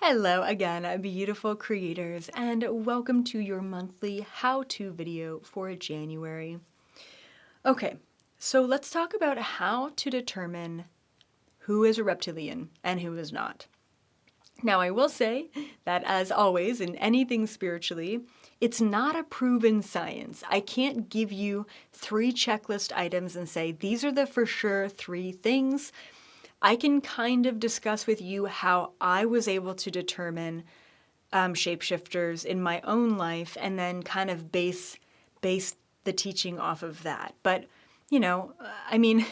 Hello again, beautiful creators, and welcome to your monthly how-to video for January. Okay, so let's talk about how to determine who is a reptilian and who is not. Now, I will say that, as always, in anything spiritually, it's not a proven science. I can't give you 3 checklist items and say, these are the for sure 3 things. I can kind of discuss with you how I was able to determine shapeshifters in my own life and then kind of base the teaching off of that. But, I mean,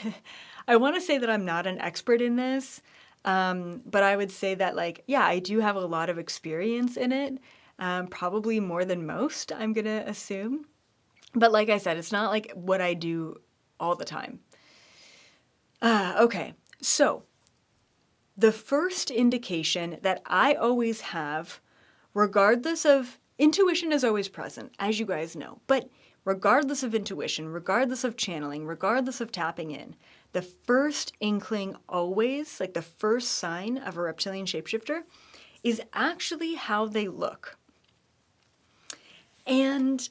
I want to say that I'm not an expert in this, but I would say that, yeah, I do have a lot of experience in it, probably more than most, I'm going to assume. But like I said, it's not like what I do all the time. Okay, so the first indication that I always have, regardless of, intuition is always present, as you guys know, but regardless of intuition, regardless of channeling, regardless of tapping in, the first inkling always, like the first sign of a reptilian shapeshifter, is actually how they look. And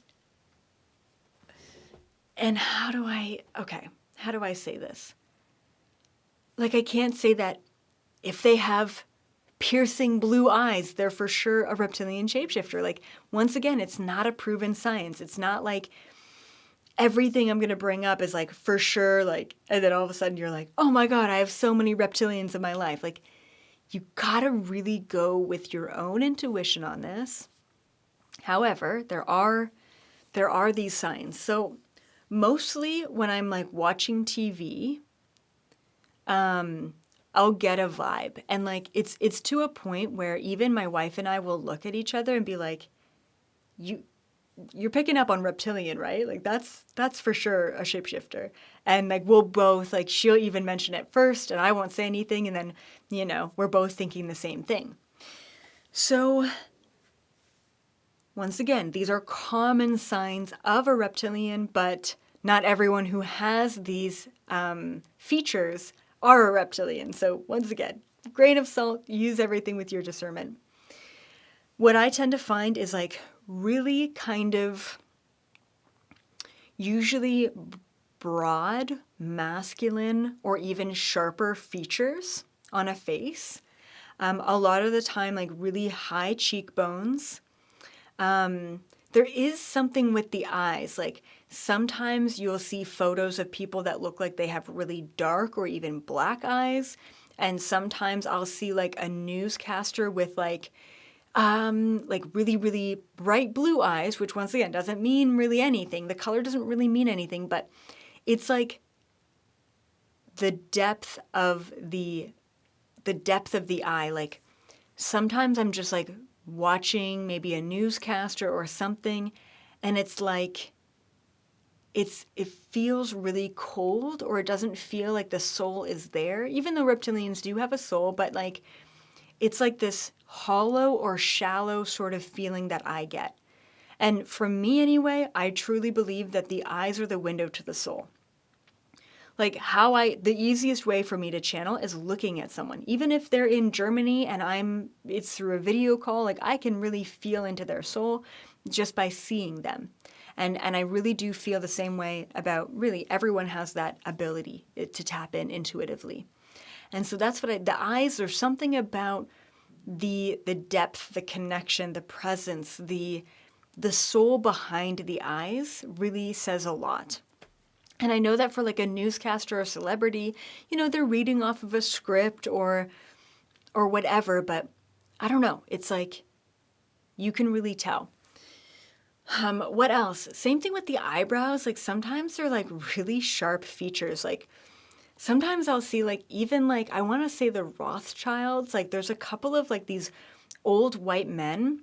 how do I say this? Like, I can't say that if they have piercing blue eyes, they're for sure a reptilian shapeshifter. Like, once again, it's not a proven science. It's not like everything I'm going to bring up is like for sure, like, and then all of a sudden you're like, oh my God, I have so many reptilians in my life. Like, you gotta really go with your own intuition on this. However, there are these signs. So mostly when I'm like watching TV, I'll get a vibe. And like it's to a point where even my wife and I will look at each other and be like, you're picking up on reptilian, right? Like that's for sure a shapeshifter. And like we'll both, like, she'll even mention it first and I won't say anything, and then, we're both thinking the same thing. So once again, these are common signs of a reptilian, but not everyone who has these features are a reptilian. So once again, grain of salt, use everything with your discernment. What I tend to find is like really kind of usually broad, masculine, or even sharper features on a face. A lot of the time, like really high cheekbones. There is something with the eyes. Like sometimes you'll see photos of people that look like they have really dark or even black eyes. And sometimes I'll see like a newscaster with like really, really bright blue eyes, which once again doesn't mean really anything. The color doesn't really mean anything, but it's like the depth of the eye. Like sometimes I'm just like watching maybe a newscaster or something, and it's like it feels really cold, or it doesn't feel like the soul is there, even though reptilians do have a soul, but like it's like this hollow or shallow sort of feeling that I get. And for me anyway, I truly believe that the eyes are the window to the soul. Like the easiest way for me to channel is looking at someone. Even if they're in Germany and it's through a video call, like I can really feel into their soul just by seeing them. And I really do feel the same way about, really, everyone has that ability to tap in intuitively. And so that's what the eyes, there's something about the depth, the connection, the presence, the soul behind the eyes really says a lot. And I know that for like a newscaster or celebrity, they're reading off of a script or whatever, but I don't know. It's like you can really tell. What else? Same thing with the eyebrows. Like sometimes they're like really sharp features. Like sometimes I'll see like even like, I want to say the Rothschilds, like there's a couple of like these old white men.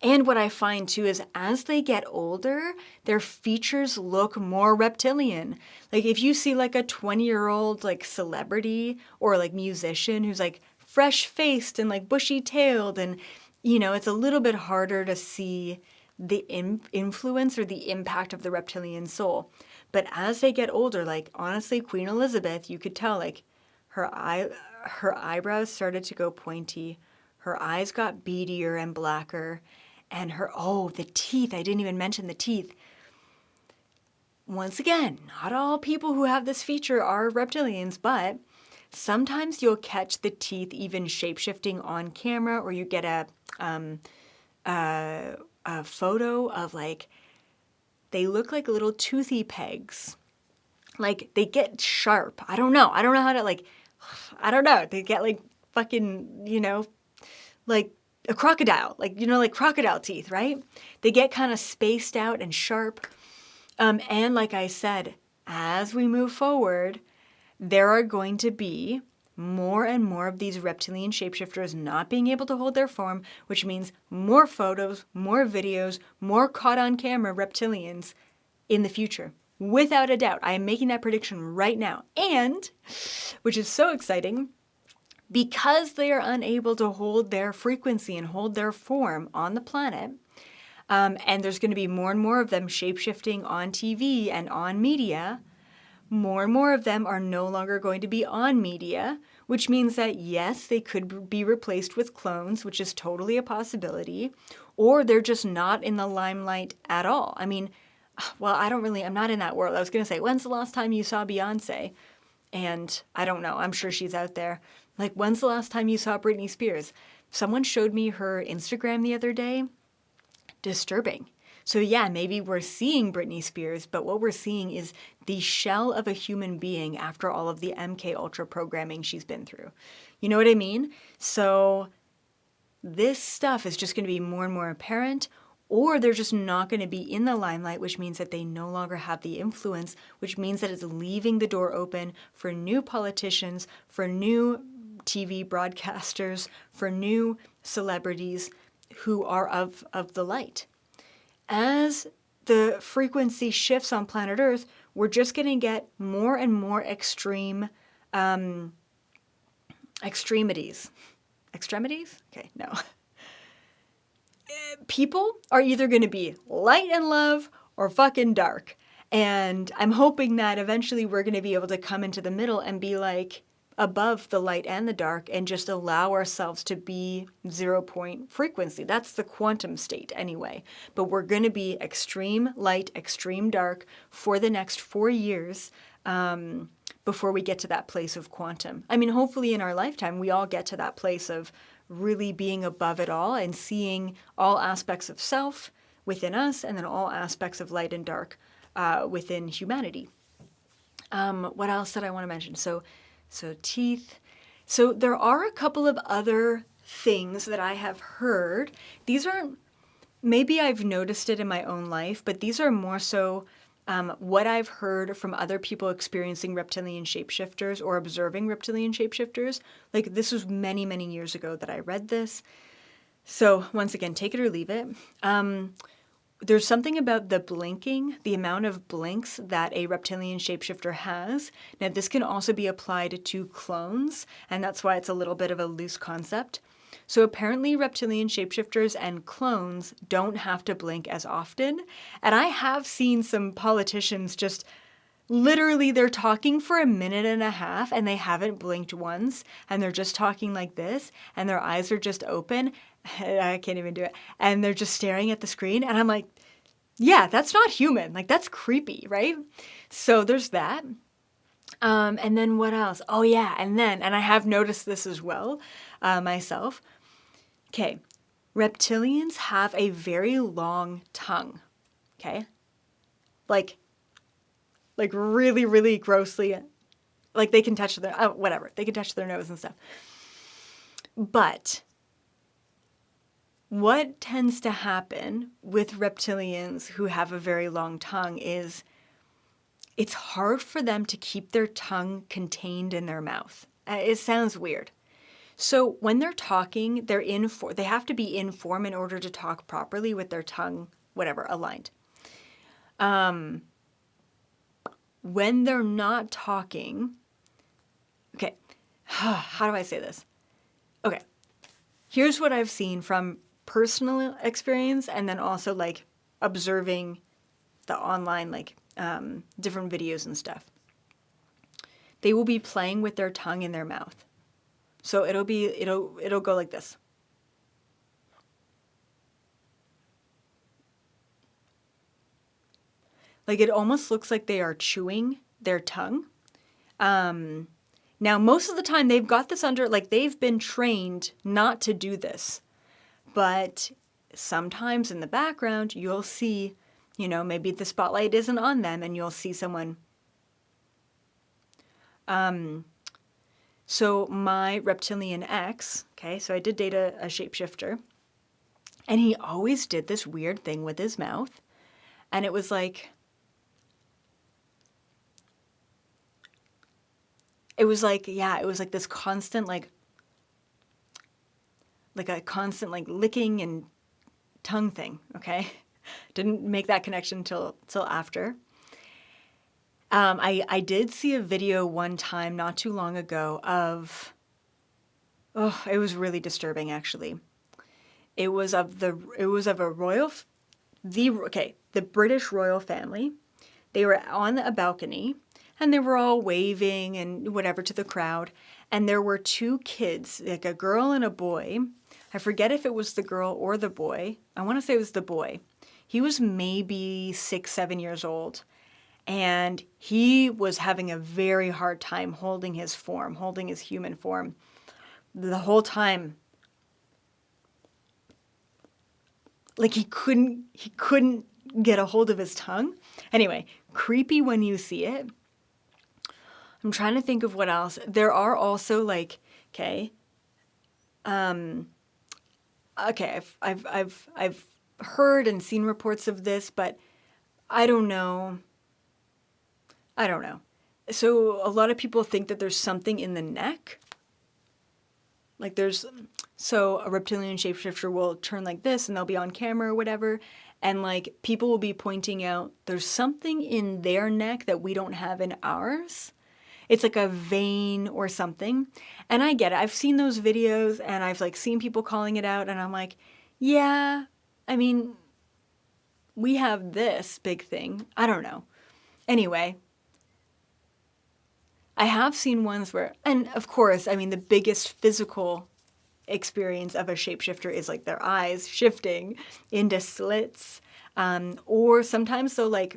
And what I find too is as they get older, their features look more reptilian. Like if you see like a 20-year-old like celebrity or like musician who's like fresh faced and like bushy tailed, and it's a little bit harder to see the influence or the impact of the reptilian soul. But as they get older, like honestly, Queen Elizabeth, you could tell like her eyebrows started to go pointy. Her eyes got beadier and blacker. And the teeth. I didn't even mention the teeth. Once again, not all people who have this feature are reptilians, but sometimes you'll catch the teeth even shapeshifting on camera, or you get a photo of like, they look like little toothy pegs. Like they get sharp. I don't know how to like, I don't know. They get like fucking, like a crocodile, like crocodile teeth, right? They get kind of spaced out and sharp. And like I said, as we move forward, there are going to be more and more of these reptilian shapeshifters not being able to hold their form, which means more photos, more videos, more caught on camera reptilians in the future. Without a doubt, I am making that prediction right now. And, which is so exciting, because they are unable to hold their frequency and hold their form on the planet, and there's going to be more and more of them shapeshifting on TV and on media, more and more of them are no longer going to be on media, which means that yes, they could be replaced with clones, which is totally a possibility, or they're just not in the limelight at all. I mean, well, I'm not in that world. I was going to say, when's the last time you saw Beyonce? And I don't know, I'm sure she's out there. Like, when's the last time you saw Britney Spears? Someone showed me her Instagram the other day. Disturbing. So yeah, maybe we're seeing Britney Spears, but what we're seeing is the shell of a human being after all of the MK Ultra programming she's been through. You know what I mean? So this stuff is just going to be more and more apparent, or they're just not going to be in the limelight, which means that they no longer have the influence, which means that it's leaving the door open for new politicians, for new TV broadcasters, for new celebrities who are of the light. As the frequency shifts on planet Earth, we're just going to get more and more extreme extremities. Extremities? Okay, no. People are either going to be light and love or fucking dark. And I'm hoping that eventually we're going to be able to come into the middle and be like above the light and the dark and just allow ourselves to be 0-point frequency. That's the quantum state anyway. But we're going to be extreme light, extreme dark for the next 4 years before we get to that place of quantum. I mean, hopefully in our lifetime, we all get to that place of really being above it all and seeing all aspects of self within us and then all aspects of light and dark within humanity. What else did I want to mention? So teeth. So there are a couple of other things that I have heard. These aren't, maybe I've noticed it in my own life, but these are more so what I've heard from other people experiencing reptilian shapeshifters or observing reptilian shapeshifters. Like this was many, many years ago that I read this. So once again, take it or leave it. There's something about the blinking, the amount of blinks that a reptilian shapeshifter has. Now, this can also be applied to clones, and that's why it's a little bit of a loose concept. So apparently reptilian shapeshifters and clones don't have to blink as often. And I have seen some politicians just literally, they're talking for a minute and a half and they haven't blinked once, and they're just talking like this, and their eyes are just open. I can't even do it. And they're just staring at the screen. And I'm like, yeah, that's not human. Like, that's creepy, right? So there's that. And then what else? Oh, yeah. And I have noticed this as well myself. Okay. Reptilians have a very long tongue. Okay. Like really, really grossly. Like they can touch their, whatever. They can touch their nose and stuff. But what tends to happen with reptilians who have a very long tongue is it's hard for them to keep their tongue contained in their mouth. It sounds weird. So when they're talking, they have to be in form in order to talk properly with their tongue, whatever, aligned. When they're not talking, okay, how do I say this? Okay, here's what I've seen from personal experience and then also like observing the online like different videos and stuff. They will be playing with their tongue in their mouth. So it'll go like this. Like it almost looks like they are chewing their tongue. Now, most of the time they've got this under, like they've been trained not to do this. But sometimes in the background, you'll see, maybe the spotlight isn't on them and you'll see someone. So my reptilian ex, okay, so I did date a shapeshifter, and he always did this weird thing with his mouth. And it was like, yeah, it was like this constant, like a constant, like licking and tongue thing, okay? Didn't make that connection till after. I did see a video one time not too long ago of, it was really disturbing actually. It was of the British royal family. They were on a balcony and they were all waving and whatever to the crowd. And there were two kids, like a girl and a boy. I forget if it was the girl or the boy. I want to say it was the boy. He was maybe 6, 7 years old. And he was having a very hard time holding his form, holding his human form the whole time. Like he couldn't get a hold of his tongue. Anyway, creepy when you see it. I'm trying to think of what else. There are also like, I've heard and seen reports of this, but I don't know. So a lot of people think that there's something in the neck. Like so a reptilian shapeshifter will turn like this and they'll be on camera or whatever. And like people will be pointing out there's something in their neck that we don't have in ours. It's like a vein or something. And I get it. I've seen those videos and I've like seen people calling it out and I'm like, yeah, I mean, we have this big thing. I don't know. Anyway, I have seen ones where, and of course, I mean, the biggest physical experience of a shapeshifter is like their eyes shifting into slits. Or sometimes they'll I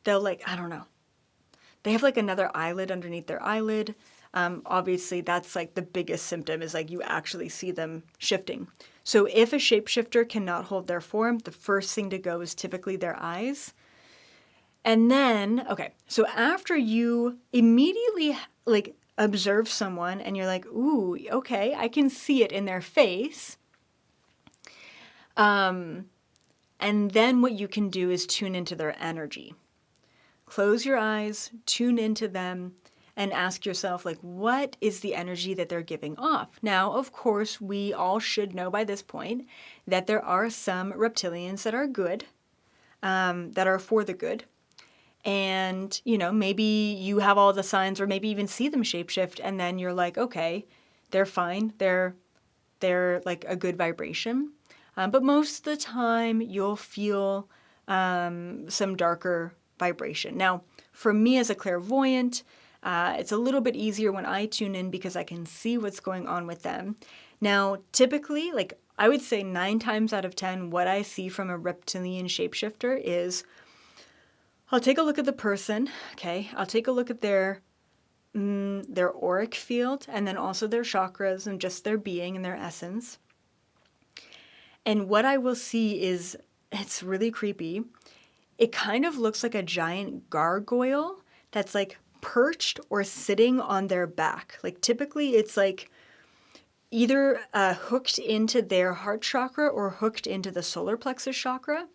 don't know. They have like another eyelid underneath their eyelid. Obviously, that's like the biggest symptom is like you actually see them shifting. So if a shapeshifter cannot hold their form, the first thing to go is typically their eyes. And then, okay, so after you immediately like observe someone and you're like, ooh, okay, I can see it in their face. And then what you can do is tune into their energy. Close your eyes, tune into them, and ask yourself, like, what is the energy that they're giving off? Now, of course, we all should know by this point that there are some reptilians that are good, that are for the good. And, maybe you have all the signs or maybe even see them shapeshift and then you're like, okay, they're fine. They're like a good vibration. But most of the time you'll feel some darker vibration. Now, for me as a clairvoyant, it's a little bit easier when I tune in because I can see what's going on with them. Now, typically, like I would say 9 times out of 10, what I see from a reptilian shapeshifter is I'll take a look at the person, okay? I'll take a look at their auric field and then also their chakras and just their being and their essence. And what I will see is, it's really creepy. It kind of looks like a giant gargoyle that's like perched or sitting on their back. Like typically it's like either hooked into their heart chakra or hooked into the solar plexus chakra.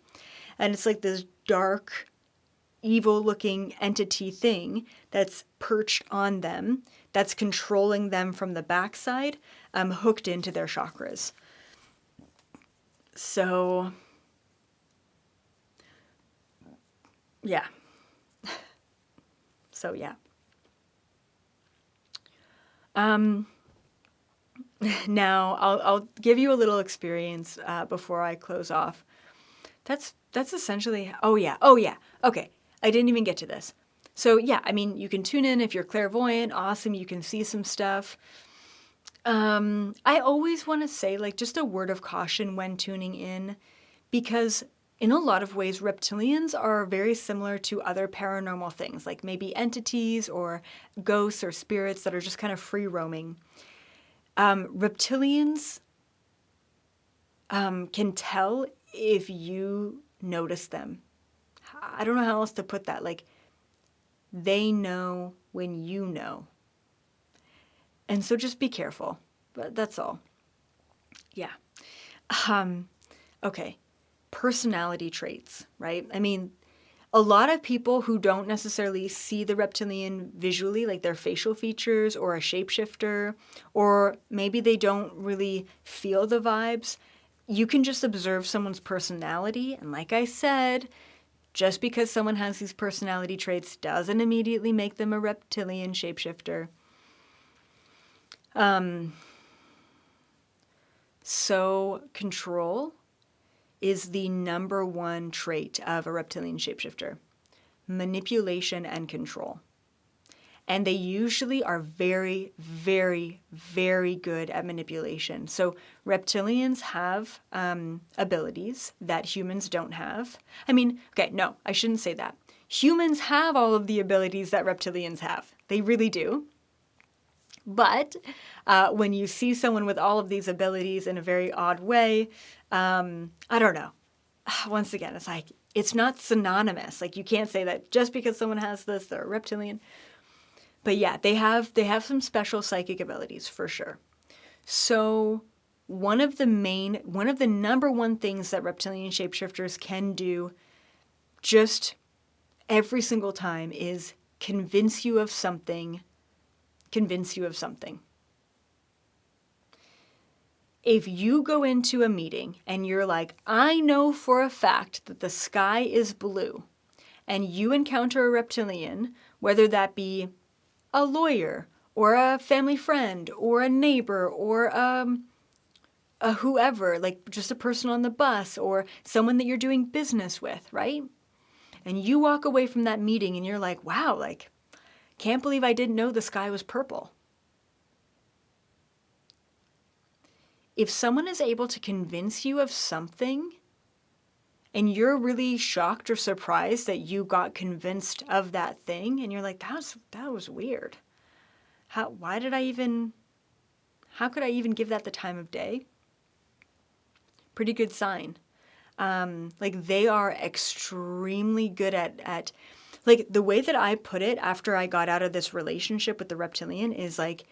And it's like this dark, evil-looking entity thing that's perched on them, that's controlling them from the backside, hooked into their chakras. So, yeah. Now, I'll give you a little experience before I close off. That's essentially, oh yeah, okay. I didn't even get to this. So yeah, I mean, you can tune in if you're clairvoyant, awesome, you can see some stuff. I always want to say like just a word of caution when tuning in, because in a lot of ways, reptilians are very similar to other paranormal things, like maybe entities or ghosts or spirits that are just kind of free roaming. Reptilians can tell if you notice them. I don't know how else to put that. Like, they know when you know. And so just be careful. But that's all. Yeah. Okay. Personality traits, right? I mean, a lot of people who don't necessarily see the reptilian visually, like their facial features or a shapeshifter, or maybe they don't really feel the vibes, you can just observe someone's personality. And like I said, just because someone has these personality traits doesn't immediately make them a reptilian shapeshifter. So control is the number one trait of a reptilian shapeshifter. Manipulation and control. And they usually are very, very, very good at manipulation. So reptilians have abilities that humans don't have. I mean, okay, no, I shouldn't say that. Humans have all of the abilities that reptilians have. They really do. But when you see someone with all of these abilities in a very odd way, I don't know. Once again, it's like, it's not synonymous. Like, you can't say that just because someone has this, they're a reptilian. But yeah, they have some special psychic abilities for sure. So one of the number one things that reptilian shapeshifters can do just every single time is convince you of something. If you go into a meeting and you're like, I know for a fact that the sky is blue, and you encounter a reptilian, whether that be a lawyer or a family friend or a neighbor or a whoever, like just a person on the bus or someone that you're doing business with, right? And you walk away from that meeting and you're like, wow, like, can't believe I didn't know the sky was purple. If someone is able to convince you of something and you're really shocked or surprised that you got convinced of that thing and you're like, that was weird. How could I even give that the time of day? Pretty good sign. Like, they are extremely good at like, the way that I put it after I got out of this relationship with the reptilian is like,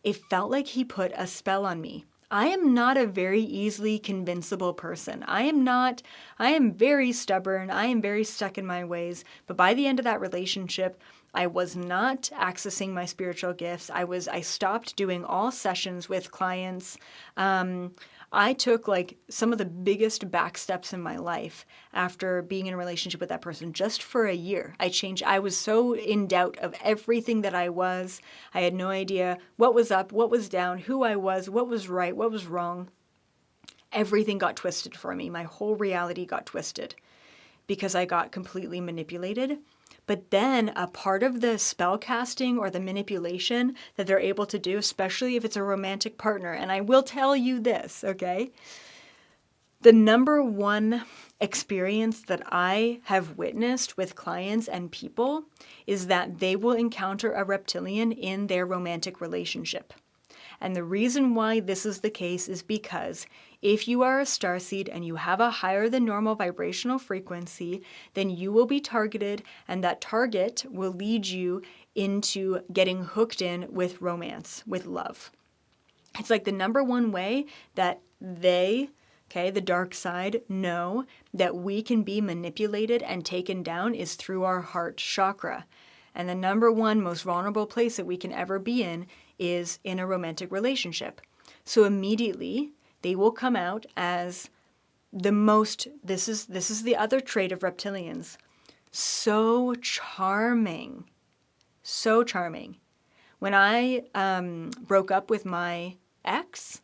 it felt like he put a spell on me. I am not a very easily convincible person. I am very stubborn. I am very stuck in my ways. But by the end of that relationship, I was not accessing my spiritual gifts. I stopped doing all sessions with clients. I took like some of the biggest back steps in my life after being in a relationship with that person just for a year. I was so in doubt of everything that I was. I had no idea what was up, what was down, who I was, what was right, what was wrong. Everything got twisted for me. My whole reality got twisted because I got completely manipulated. But then a part of the spell casting or the manipulation that they're able to do, especially if it's a romantic partner, and I will tell you this, okay? The number one experience that I have witnessed with clients and people is that they will encounter a reptilian in their romantic relationship. And the reason why this is the case is because if you are a starseed and you have a higher than normal vibrational frequency, then you will be targeted, and that target will lead you into getting hooked in with romance, with love. It's like the number one way that the dark side, know that we can be manipulated and taken down is through our heart chakra. And the number one most vulnerable place that we can ever be in is in a romantic relationship. So immediately they will come out as the most, this is the other trait of reptilians, so charming. So charming. When I broke up with my ex,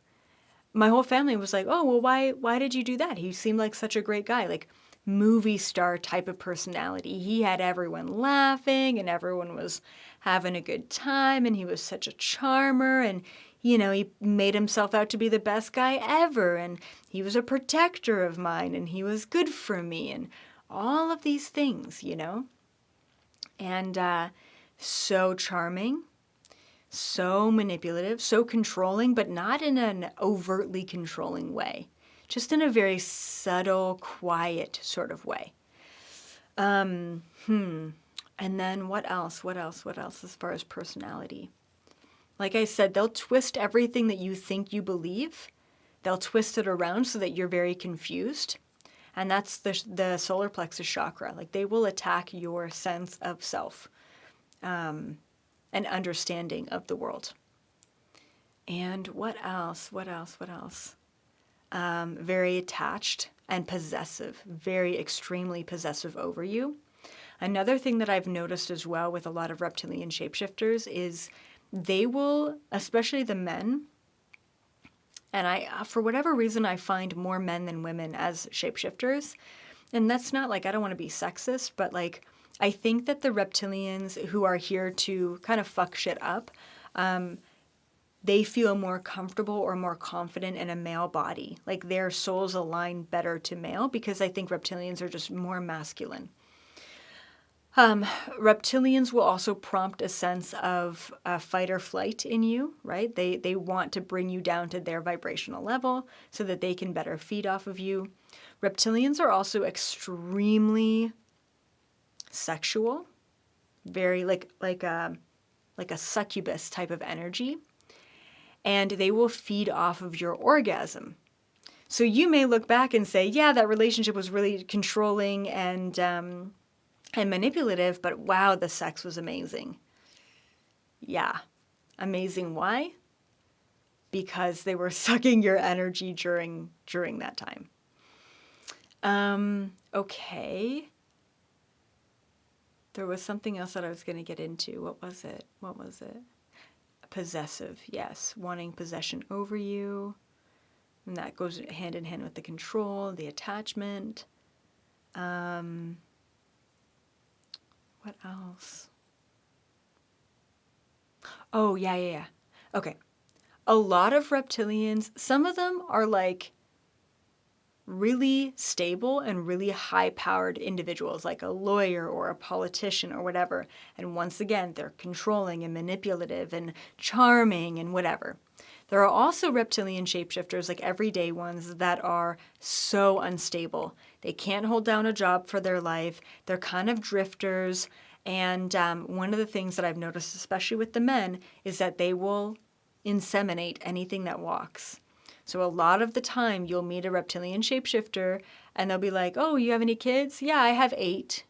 my whole family was like, oh, well, why did you do that? He seemed like such a great guy, like movie star type of personality. He had everyone laughing and everyone was having a good time and he was such a charmer and he made himself out to be the best guy ever, and he was a protector of mine, and he was good for me, and all of these things, And so charming, so manipulative, so controlling, but not in an overtly controlling way, just in a very subtle, quiet sort of way. And then what else? What else as far as personality? Like I said, they'll twist everything that you think you believe. They'll twist it around so that you're very confused. And that's the solar plexus chakra. Like they will attack your sense of self and understanding of the world. And what else? Very attached and possessive, very extremely possessive over you. Another thing that I've noticed as well with a lot of reptilian shapeshifters is they will, especially the men, and for whatever reason, I find more men than women as shapeshifters. And that's not like, I don't want to be sexist, but like, I think that the reptilians who are here to kind of fuck shit up, they feel more comfortable or more confident in a male body. Like their souls align better to male because I think reptilians are just more masculine. Reptilians will also prompt a sense of fight or flight in you, right? They want to bring you down to their vibrational level so that they can better feed off of you. Reptilians are also extremely sexual, very like a succubus type of energy, and they will feed off of your orgasm. So you may look back and say, yeah, that relationship was really controlling and manipulative, but wow, the sex was amazing. Yeah. Amazing. Why? Because they were sucking your energy during that time. Okay. There was something else that I was going to get into. What was it? Possessive. Yes. Wanting possession over you. And that goes hand in hand with the control, the attachment. What else? Oh, yeah. Okay. A lot of reptilians, some of them are like really stable and really high-powered individuals, like a lawyer or a politician or whatever. And once again, they're controlling and manipulative and charming and whatever. There are also reptilian shapeshifters, like everyday ones, that are so unstable. They can't hold down a job for their life. They're kind of drifters. And one of the things that I've noticed, especially with the men, is that they will inseminate anything that walks. So a lot of the time, you'll meet a reptilian shapeshifter, and they'll be like, oh, you have any kids? Yeah, I have 8.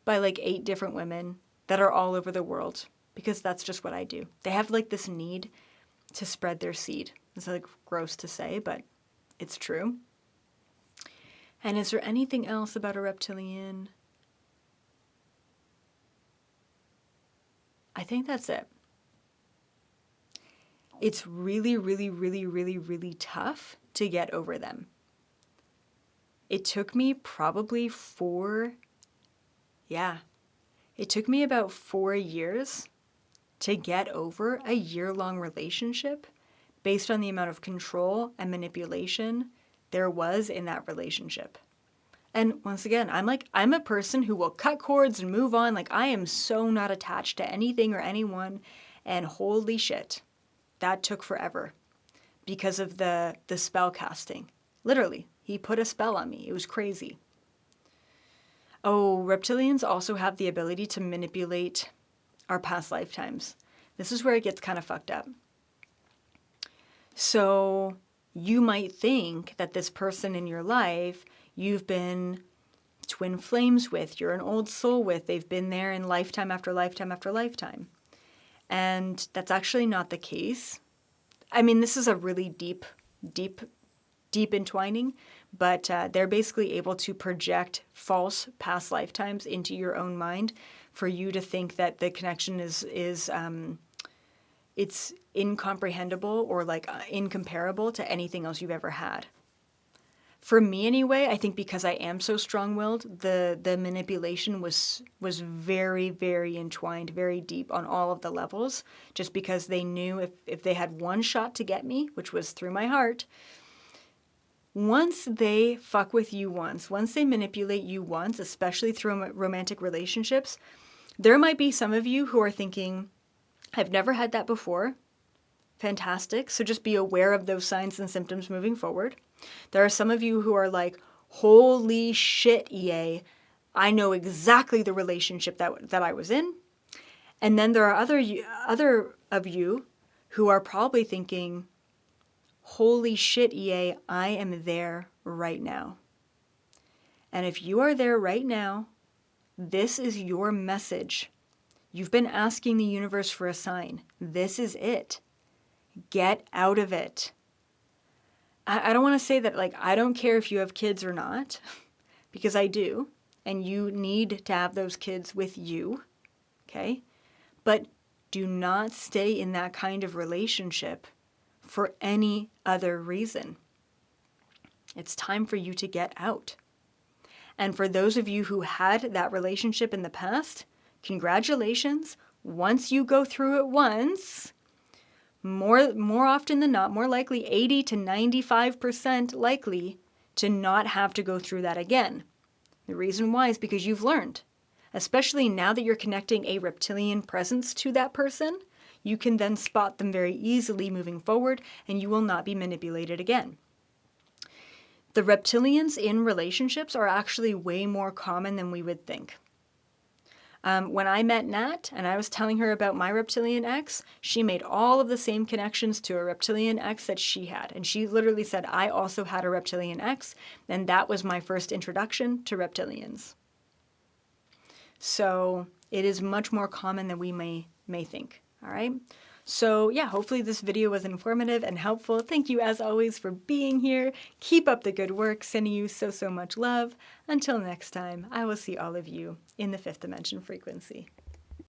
By like 8 different women that are all over the world, because that's just what I do. They have like this need to spread their seed. It's like gross to say, but it's true. And is there anything else about a reptilian? I think that's it. It's really, really, really, really, really tough to get over them. It took me probably it took me about 4 years to get over a year-long relationship based on the amount of control and manipulation there was in that relationship. And once again, I'm a person who will cut cords and move on. Like I am so not attached to anything or anyone. And holy shit, that took forever because of the spell casting. Literally, he put a spell on me. It was crazy. Oh, reptilians also have the ability to manipulate our past lifetimes. This is where it gets kind of fucked up. So you might think that this person in your life you've been twin flames with, you're an old soul with, they've been there in lifetime after lifetime after lifetime. And that's actually not the case. I mean, this is a really deep entwining, but they're basically able to project false past lifetimes into your own mind for you to think that the connection is it's incomprehensible or like incomparable to anything else you've ever had. For me anyway, I think because I am so strong-willed, the manipulation was very, very entwined, very deep on all of the levels, just because they knew if they had one shot to get me, which was through my heart, once they fuck with you once they manipulate you once, especially through romantic relationships, there might be some of you who are thinking, I've never had that before. Fantastic. So just be aware of those signs and symptoms moving forward. There are some of you who are like, holy shit, EA, I know exactly the relationship that I was in. And then there are other of you who are probably thinking, holy shit, EA, I am there right now. And if you are there right now, this is your message. You've been asking the universe for a sign. This is it. Get out of it. I don't want to say that, like, I don't care if you have kids or not, because I do, and you need to have those kids with you, okay? But do not stay in that kind of relationship for any other reason. It's time for you to get out. And for those of you who had that relationship in the past, congratulations. Once you go through it once, more often than not, more likely 80 to 95% likely to not have to go through that again. The reason why is because you've learned. Especially now that you're connecting a reptilian presence to that person, you can then spot them very easily moving forward, and you will not be manipulated again. The reptilians in relationships are actually way more common than we would think. When I met Nat and I was telling her about my reptilian ex, she made all of the same connections to a reptilian ex that she had. And she literally said, I also had a reptilian ex, and that was my first introduction to reptilians. So it is much more common than we may think, all right? So yeah, hopefully this video was informative and helpful. Thank you as always for being here. Keep up the good work. Sending you so much love. Until next time, I will see all of you in the 5th dimension frequency.